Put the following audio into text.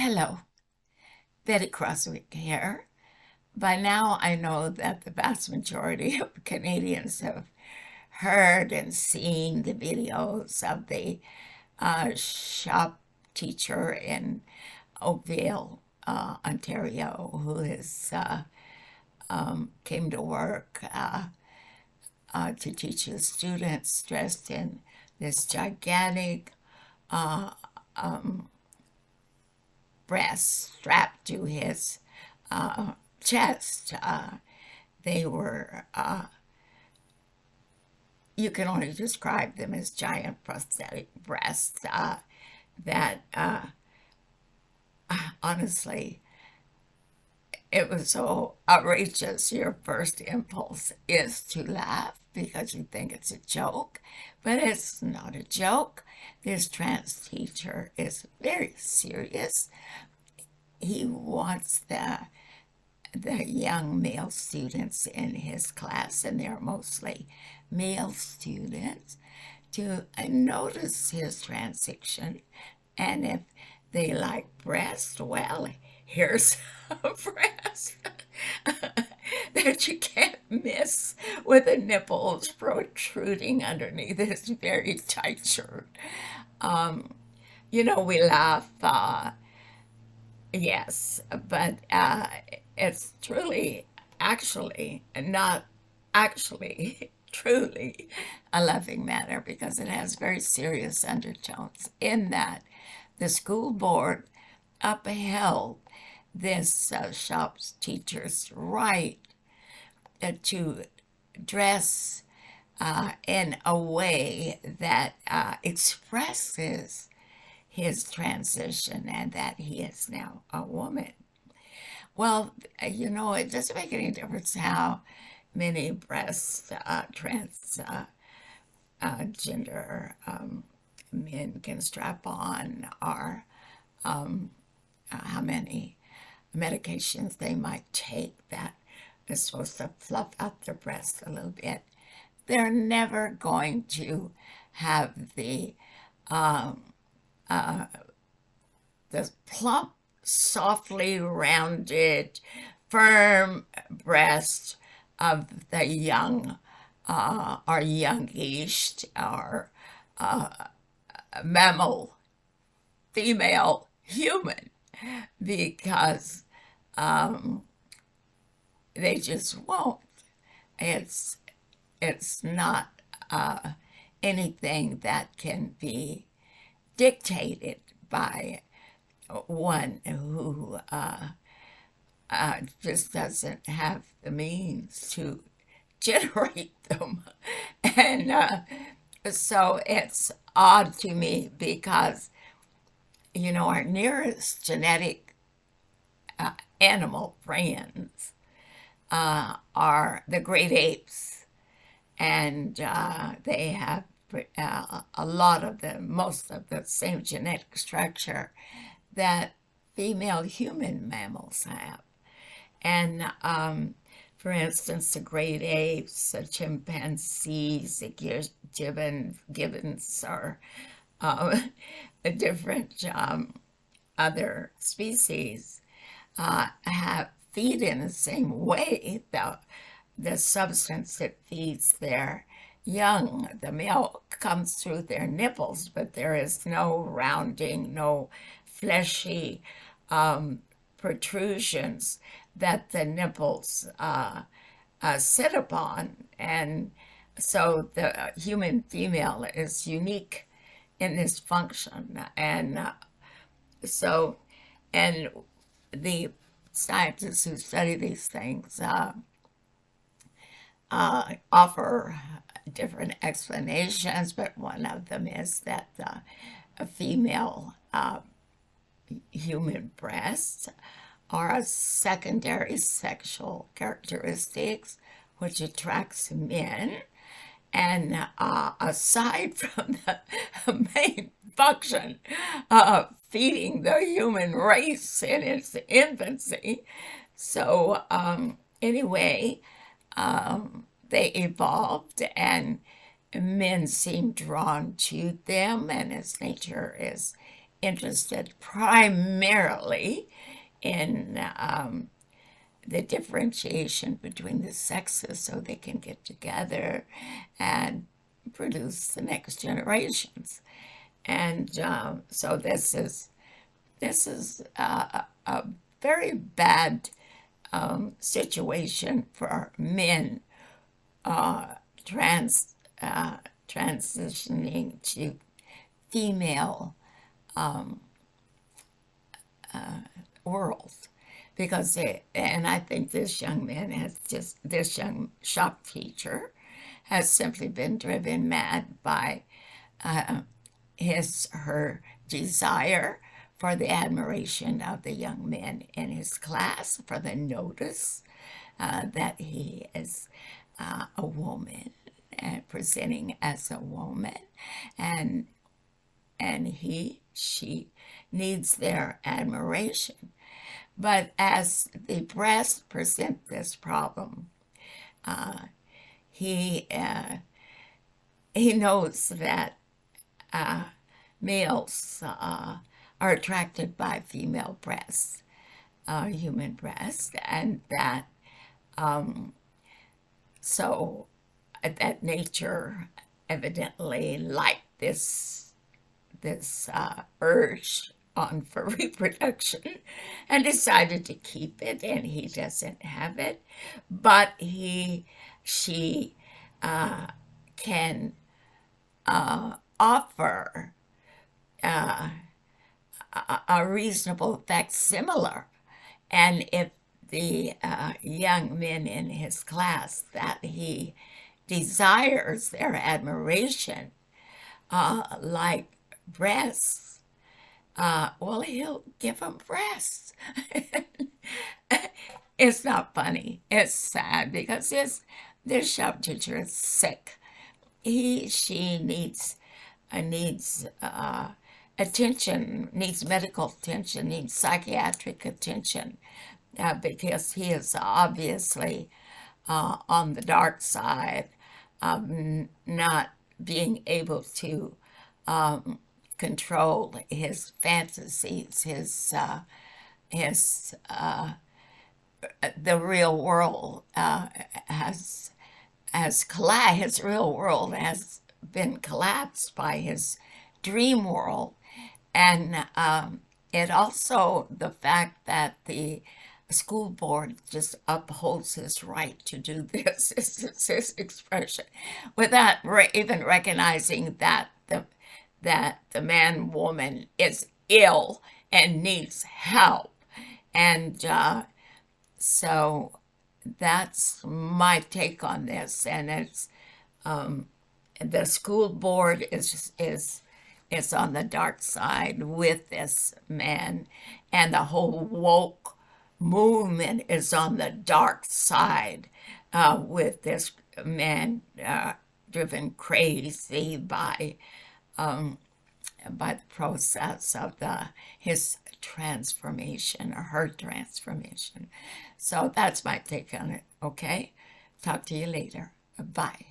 Hello, Betty Croswick here. By now, I know that the vast majority of Canadians have heard and seen the videos of the shop teacher in Oakville, Ontario, who came to work to teach his students dressed in this gigantic uh, um, breast strapped to his chest. They were, you can only describe them as giant prosthetic breasts that honestly, it was so outrageous. Your first impulse is to laugh because you think it's a joke, but it's not a joke. This trans teacher is very serious. He wants the young male students in his class, and they're mostly male students, to notice his transition. And if they like breast, well, here's a breast that you can't miss with the nipples protruding underneath his very tight shirt. Um, we laugh, yes, but it's truly, actually, not actually, truly a laughing matter because it has very serious undertones in that the school board upheld this shop's teacher's right to dress in a way that expresses his transition and that he is now a woman. Well, it doesn't make any difference how many breast gender men can strap on, or how many medications they might take that is supposed to fluff out their breasts a little bit. They're never going to have um, uh, the plump, softly rounded, firm breast of the young or youngish or uh, mammal female human, because um, they just won't. It's it's not anything that can be dictated by one who just doesn't have the means to generate them. And so it's odd to me because, our nearest genetic animal friends are the great apes. And they have a lot of most of the same genetic structure that female human mammals have. And for instance, the great apes, the chimpanzees, the gibbons, or different other species have feed in the same way. The substance that feeds their young, the milk, comes through their nipples, but there is no rounding, no fleshy protrusions that the nipples sit upon. And so the human female is unique in this function. And so, and the scientists who study these things offer different explanations, but one of them is that a female human breasts are a secondary sexual characteristics which attracts men. And aside from the main function of feeding the human race in its infancy, so anyway, they evolved, and men seem drawn to them, and as nature is interested primarily in the differentiation between the sexes so they can get together and produce the next generations. And so this is a very bad situation for men trans transitioning to female world, because and I think this young man this young shop teacher has simply been driven mad by her desire for the admiration of the young men in his class, for the notice that he is a woman and presenting as a woman, and she needs their admiration. But as the breasts present this problem, he knows that males are attracted by female breasts, human breasts, and that so that nature evidently liked this urge on for reproduction and decided to keep it, and he doesn't have it, but she can offer a reasonable facsimile. And if the young men in his class that he desires their admiration like breasts, well, he'll give them breasts. It's not funny. It's sad, because this shop teacher is sick. She needs attention, needs medical attention, needs psychiatric attention, because he is obviously on the dark side of not being able to control his fantasies, the real world his real world has been collapsed by his dream world. And it also, the fact that the school board just upholds his right to do this, is his expression, without even recognizing that the man woman is ill and needs help. And so that's my take on this. And it's the school board is on the dark side with this man, and the whole woke movement is on the dark side with this man, driven crazy by the process of his transformation, or her transformation. So that's my take on it. Okay, talk to you later. Bye.